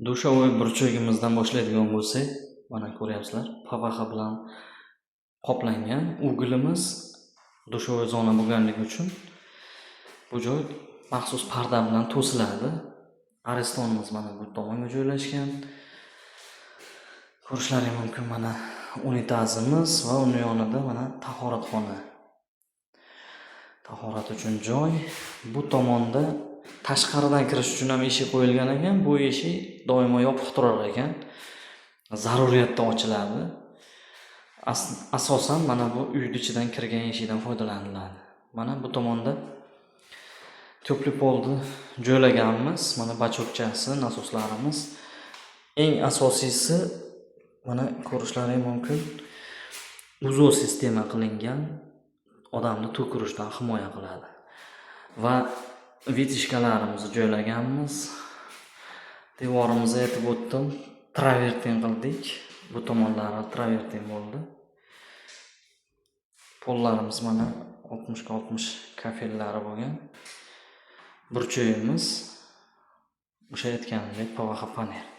Dushovoy burchagimizdan boshlaydigan bo'lsak, mana ko'ryapsizlar, PVH bilan qoplangan. Ugilimiz dushovoy zona bo'lganligi uchun bu joy maxsus parda bilan to'siladi. Arestonimiz mana bu tomonga joylashgan. Ko'rishlaringiz mumkin, mana unitazimiz va uni yonida mana tahoratxona. Tahorat uchun joy. Bu tomonda tashqaridan kirish uchun ham eshik qo'yilgan ekan. Bu eshik doimo yopiq turar ekan. Zaruriyatda ochiladi. Asosan mana bu uyning ichidan kirgan eshikdan foydalaniladi. Mana bu tomonda to'pli polni joylaganmiz. Mana bachokchasi, nasoslarimiz. Eng asosiysi mana ko'rishlaringiz mumkin, uzo sistema qilingan, odamni to'kirishdan himoya qiladi. Va vitishkalarimizni joylaganmiz. Devorimizni aytib o'tdim, travertin qildik. Bu tomonlari travertin bo'ldi. Pollarimiz mana 60 ga 60 kafellari bo'lgan. Burchagimiz o'sha aytganimdek PVH panel.